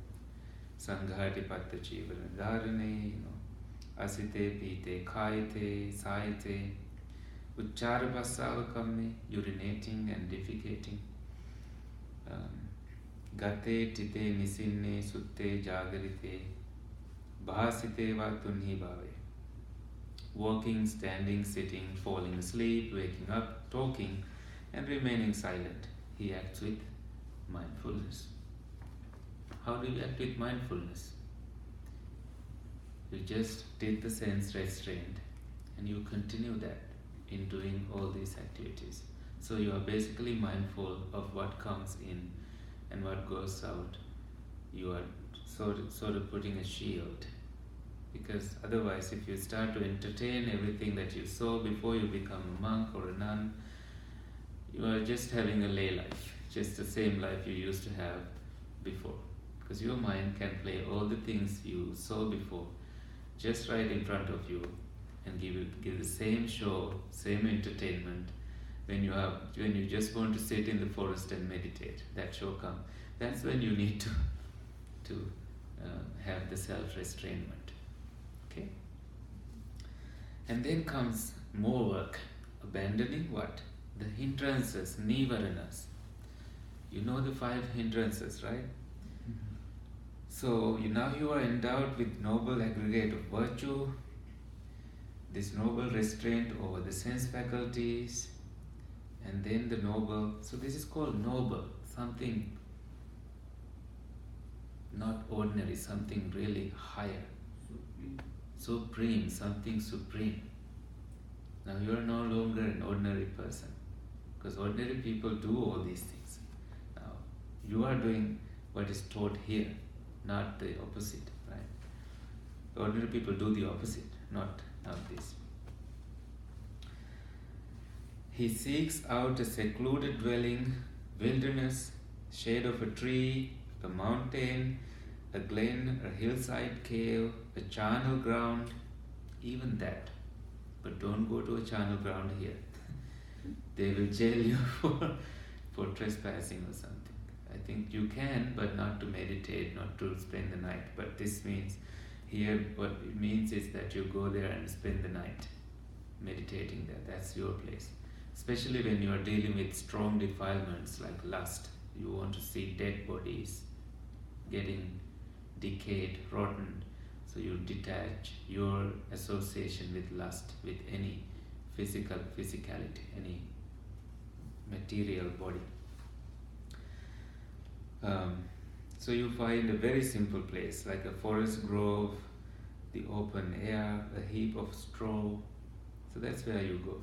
Sanghati patta jivana dharane, asite, pite, khaite, saite, uchchara pasavakamme, urinating and defecating. Gate, tite, nisinne, sutte, jagarite, bhasite va tunhi bhave. Walking, standing, sitting, falling asleep, waking up, talking, and remaining silent. He acts with mindfulness. How do you act with mindfulness? You just take the sense restraint and you continue that in doing all these activities. So you are basically mindful of what comes in and what goes out. You are sort of putting a shield. Because otherwise, if you start to entertain everything that you saw before you become a monk or a nun, you are just having a lay life, just the same life you used to have before. Because your mind can play all the things you saw before just right in front of you and give the same show, same entertainment when you just want to sit in the forest and meditate. That show comes. That's when you need to have the self-restrainment. Okay? And then comes more work. Abandoning what? The hindrances, nivaranas. You know the 5 hindrances, right? So now you are endowed with noble aggregate of virtue, this noble restraint over the sense faculties, and then the noble. So this is called noble, something not ordinary, something really higher. Supreme, something supreme. Now you are no longer an ordinary person, because ordinary people do all these things. Now you are doing what is taught here, not the opposite, right? Ordinary people do the opposite, not this. He seeks out a secluded dwelling, wilderness, shade of a tree, a mountain, a glen, a hillside cave, a charnel ground, even that. But don't go to a charnel ground here. They will jail you for trespassing or something. I think you can, but not to meditate, not to spend the night. But this means, here what it means is that you go there and spend the night meditating there. That's your place. Especially when you are dealing with strong defilements like lust. You want to see dead bodies getting decayed, rotten. So you detach your association with lust, with any physicality, any material body. So you find a very simple place, like a forest grove, the open air, a heap of straw. So that's where you go.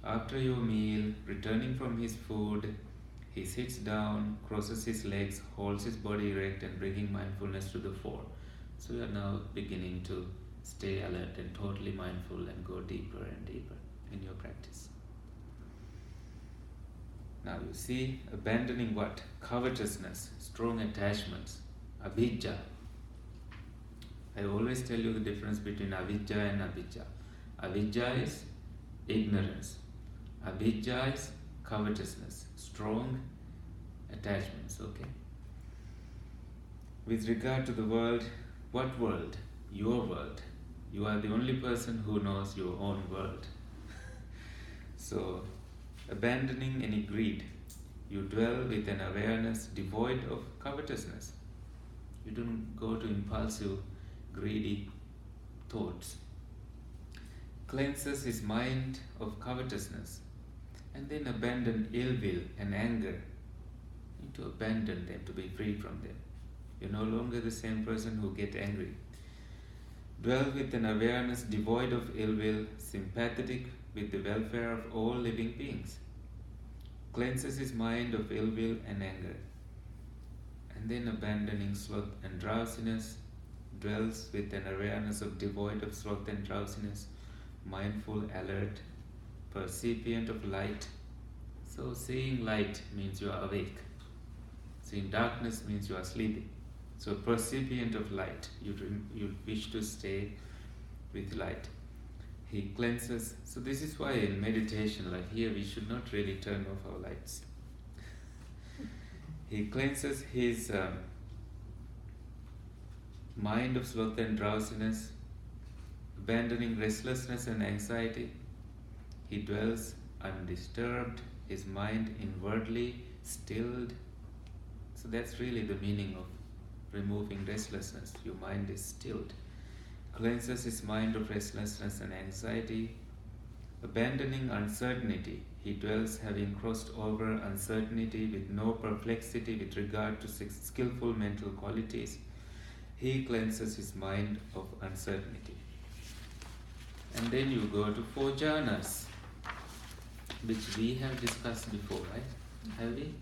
After your meal, returning from his food, he sits down, crosses his legs, holds his body erect, and bringing mindfulness to the fore. So you are now beginning to stay alert and totally mindful and go deeper and deeper in your practice. Now you see, abandoning what? Covetousness, strong attachments, avijja. I always tell you the difference between avijja and abhijja. Avijja is ignorance. Abhijja is covetousness, strong attachments, okay? With regard to the world, what world? Your world. You are the only person who knows your own world. So, abandoning any greed, you dwell with an awareness devoid of covetousness. You don't go to impulsive, greedy thoughts. Cleanses his mind of covetousness, and then abandon ill will and anger. You need to abandon them to be free from them. You're no longer the same person who gets angry. Dwell with an awareness devoid of ill will, sympathetic with the welfare of all living beings. Cleanses his mind of ill will and anger. And then abandoning sloth and drowsiness, dwells with an awareness of devoid of sloth and drowsiness, mindful, alert, percipient of light. So seeing light means you are awake. Seeing darkness means you are sleeping. So percipient of light, you wish to stay with light. He cleanses. So this is why in meditation, like here, we should not really turn off our lights. He cleanses his mind of sloth and drowsiness, abandoning restlessness and anxiety. He dwells undisturbed, his mind inwardly stilled. So that's really the meaning of removing restlessness. Your mind is stilled. Cleanses his mind of restlessness and anxiety, Abandoning uncertainty, he dwells having crossed over uncertainty with no perplexity with regard to skillful mental qualities. He cleanses his mind of uncertainty. And then you go to 4 jhanas, which we have discussed before, right? Have we?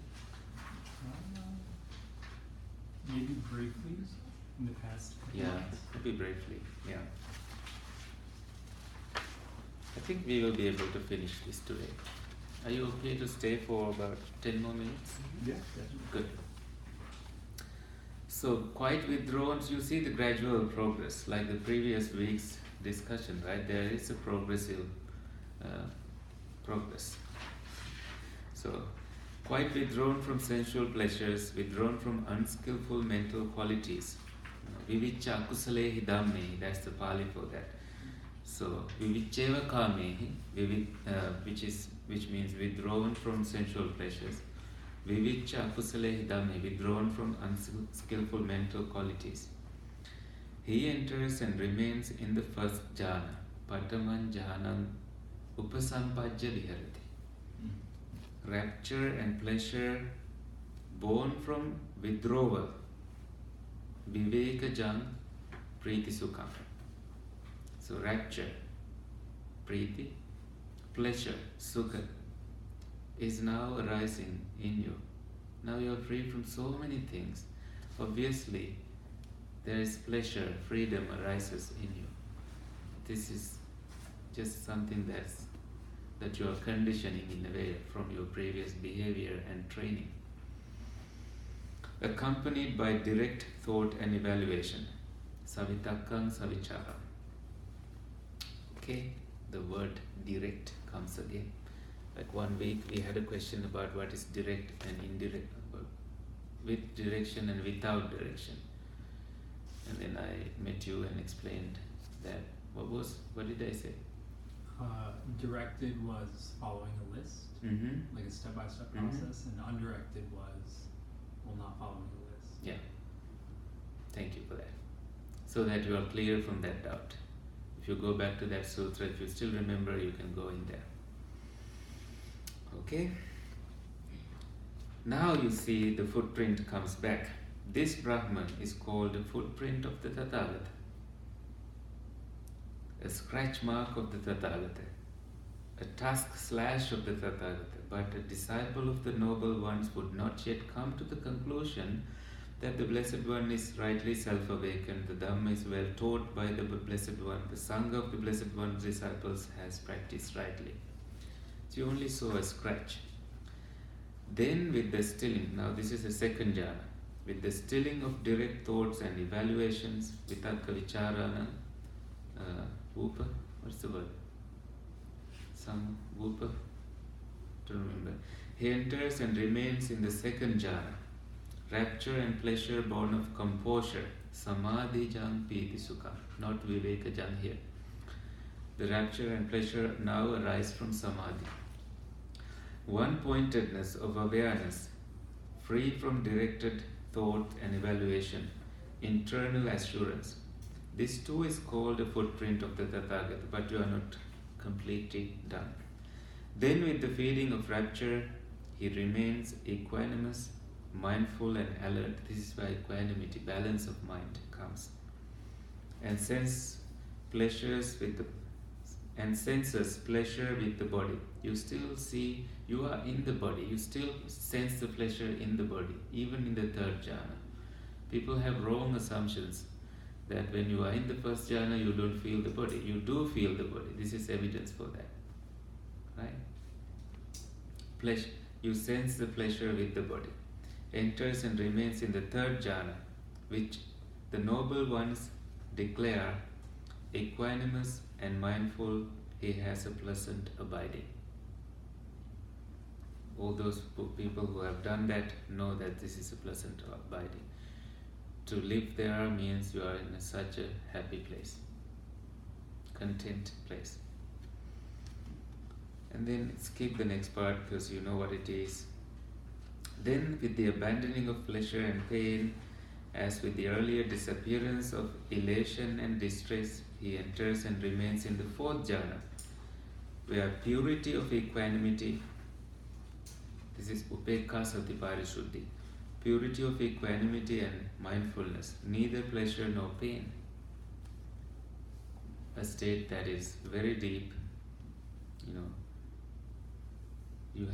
Maybe briefly in the past couple Yeah, months. maybe briefly, yeah. I think we will be able to finish this today. Are you okay to stay for about 10 more minutes? Yeah. Good. So, quite withdrawn, you see the gradual progress, like the previous week's discussion, right? There is a progressive progress. So, quite withdrawn from sensual pleasures, withdrawn from unskillful mental qualities. Vivicca kusalehi dhammehi, that's the Pali for that. So, viviccheva kamehi, which means withdrawn from sensual pleasures. Vivicca kusalehi dhammehi, withdrawn from unskillful mental qualities. He enters and remains in the first jhana, pataman jhanam upasampajya viharati. Rapture and pleasure born from withdrawal, viveka jang priti sukham. So rapture, priti, pleasure, sukha is now arising in you. Now you are free from so many things. Obviously, there is pleasure, freedom arises in you. This is just something that you are conditioning in a way from your previous behavior and training. Accompanied by direct thought and evaluation. Savitakkam savicharam. Okay, the word direct comes again. Like 1 week we had a question about what is direct and indirect, with direction and without direction. And then I met you and explained that. What did I say? Directed was following a list, Mm-hmm. like a step-by-step Mhm. process, and undirected was, well, not following a list. Yeah. Thank you for that. So that you are clear from that doubt. If you go back to that sutra, if you still remember, you can go in there. Okay? Now you see the footprint comes back. This Brahman is called the footprint of the Tathagata. A scratch mark of the Tathagata. A tusk slash of the Tathagata. But a disciple of the Noble Ones would not yet come to the conclusion that the Blessed One is rightly self-awakened, the Dhamma is well taught by the Blessed One, the Sangha of the Blessed One's disciples has practiced rightly. So you only saw a scratch. Then with the stilling, now this is the second jhana, with the stilling of direct thoughts and evaluations, vitarka vicharana, whoopa, what's the word? Some whoopa, don't remember. He enters and remains in the second jhana, rapture and pleasure born of composure, samadhi jang piti sukha, not viveka jang here. The rapture and pleasure now arise from samadhi. One-pointedness of awareness, free from directed thought and evaluation, internal assurance. This too is called a footprint of the Tathagata, but you are not completely done. Then with the feeling of rapture, he remains equanimous, mindful and alert. This is why equanimity, balance of mind comes. And senses pleasure with the body. You still see, you are in the body. You still sense the pleasure in the body, even in the third jhana. People have wrong assumptions that when you are in the first jhana, you don't feel the body. You do feel the body. This is evidence for that. Right? Pleasure. You sense the pleasure with the body. Enters and remains in the third jhana, which the noble ones declare equanimous and mindful, he has a pleasant abiding. All those people who have done that know that this is a pleasant abiding. To live there means you are in such a happy place, content place. And then skip the next part because you know what it is. Then with the abandoning of pleasure and pain, as with the earlier disappearance of elation and distress, he enters and remains in the fourth jhana, where purity of equanimity, this is upekha sati parishuddhi, purity of equanimity and mindfulness, neither pleasure nor pain, a state that is very deep. You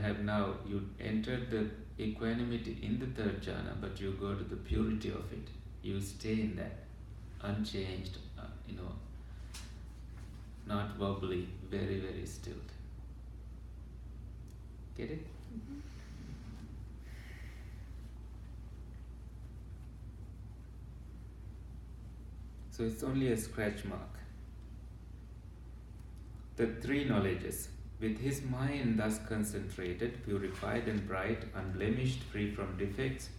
have now, you entered the equanimity in the third jhana, but you go to the purity of it. You stay in that, unchanged, not wobbly, very, very stilled. Get it? Mhm. So it's only a scratch mark. The three knowledges. With his mind thus concentrated, purified and bright, unblemished, free from defects,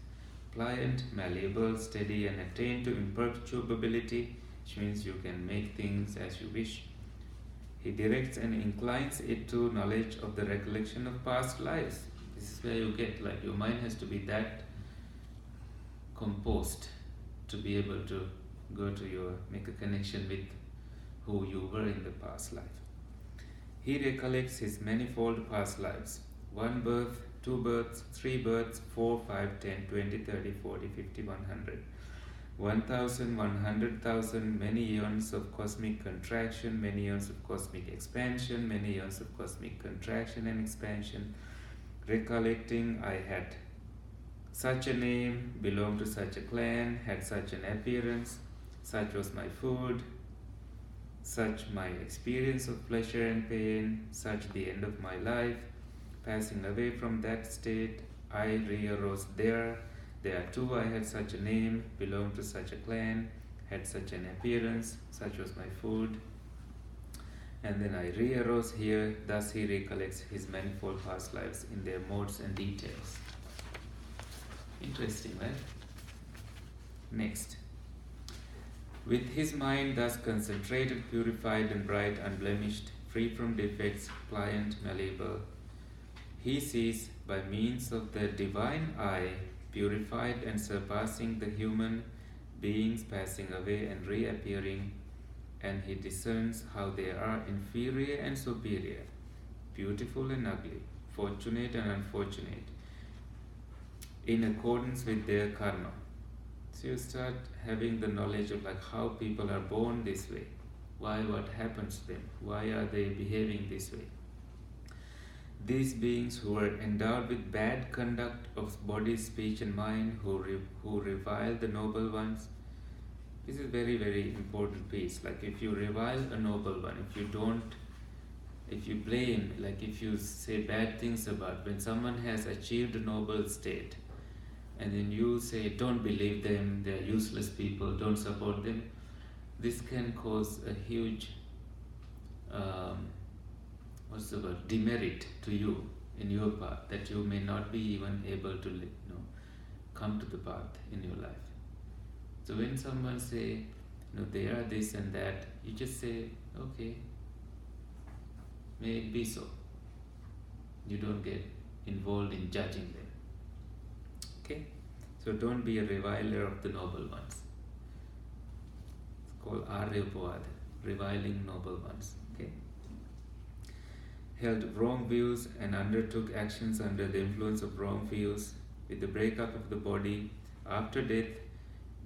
pliant, malleable, steady, and attained to imperturbability, which means you can make things as you wish. He directs and inclines it to knowledge of the recollection of past lives. This is where you get, like, your mind has to be that composed to be able to go to make a connection with who you were in the past life. He recollects his manifold past lives. 1 birth, 2 births, 3 births, 4, 5, 10, 20, 30, 40, 50, 100. 1,000, 100,000, many eons of cosmic contraction, many eons of cosmic expansion, many eons of cosmic contraction and expansion. Recollecting, I had such a name, belonged to such a clan, had such an appearance, such was my food, such my experience of pleasure and pain, such the end of my life, passing away from that state, I re-arose there. There too I had such a name, belonged to such a clan, had such an appearance, such was my food. And then I re-arose here, thus he recollects his manifold past lives in their modes and details. Interesting, right? Next. With his mind thus concentrated, purified and bright, unblemished, free from defects, pliant, malleable, he sees by means of the divine eye, purified and surpassing the human beings passing away and reappearing, and he discerns how they are inferior and superior, beautiful and ugly, fortunate and unfortunate, in accordance with their karma. So you start having the knowledge of like how people are born this way, why, what happens to them, why are they behaving this way. These beings who are endowed with bad conduct of body, speech and mind, who revile the noble ones. This is very, very important piece. Like if you revile a noble one, if you blame, like if you say bad things about, when someone has achieved a noble state, and then you say, don't believe them, they're useless people, don't support them, this can cause a huge, demerit to you in your path, that you may not be even able to, come to the path in your life. So when someone say, they are this and that, you just say, okay, may it be so. You don't get involved in judging them. Okay? So don't be a reviler of the noble ones. It's called Aryapavada, reviling noble ones. Okay? Held wrong views and undertook actions under the influence of wrong views. With the breakup of the body, after death,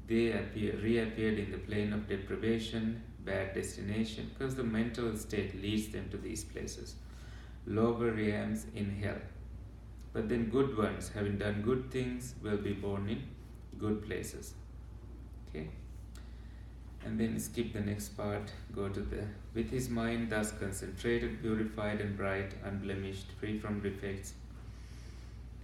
they reappeared in the plane of deprivation, bad destination, because the mental state leads them to these places. Lower realms in hell. But then good ones, having done good things, will be born in good places. Okay? And then skip the next part, go to with his mind thus concentrated, purified and bright, unblemished, free from defects,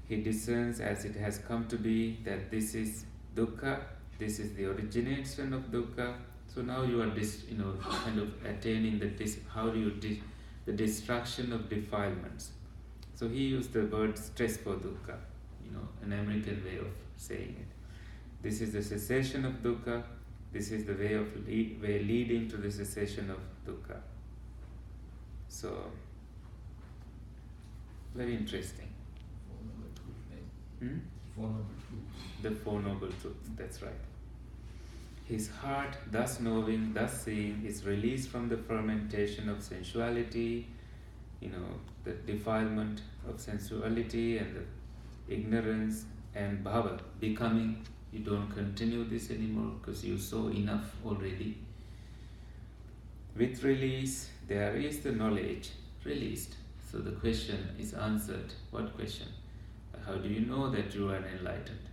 he discerns as it has come to be that this is dukkha, this is the origination of dukkha. So now you are kind of attaining the destruction of defilements. So he used the word stress for dukkha, an American way of saying it. This is the cessation of dukkha. This is the way leading to the cessation of dukkha. So, very interesting. Four Noble Truths. The Four Noble Truths, that's right. His heart, thus knowing, thus seeing, is released from the fermentation of sensuality, the defilement of sensuality and the ignorance and bhava, becoming. You don't continue this anymore because you saw enough already. With release, there is the knowledge released. So the question is answered. What question? How do you know that you are enlightened?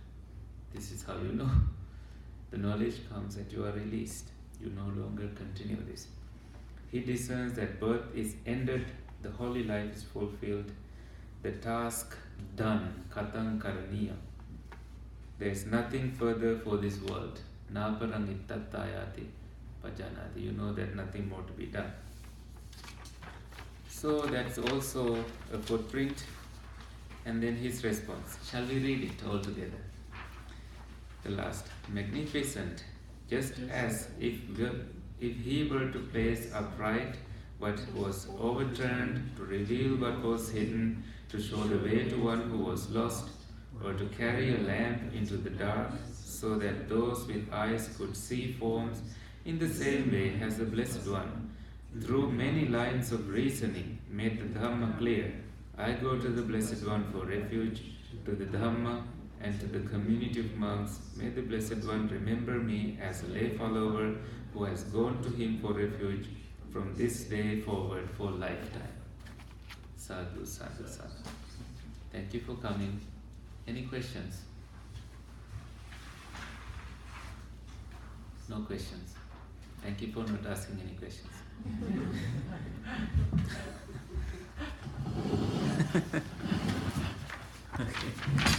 This is how you know. The knowledge comes that you are released. You no longer continue this. He discerns that birth is ended, the holy life is fulfilled, the task done, katang karaniya. There is nothing further for this world. Naparang ittattayati pajanati. You know that nothing more to be done. So that's also a footprint. And then his response. Shall we read it all together? The last. Magnificent. Just as if he were to place upright what was overturned, to reveal what was hidden, to show the way to one who was lost, or to carry a lamp into the dark, so that those with eyes could see forms, in the same way has the Blessed One, through many lines of reasoning, made the Dhamma clear. I go to the Blessed One for refuge, to the Dhamma and to the community of monks. May the Blessed One remember me as a lay follower who has gone to him for refuge from this day forward for lifetime. Sadhu, sadhu, sadhu. Thank you for coming. Any questions? No questions. Thank you for not asking any questions. Okay.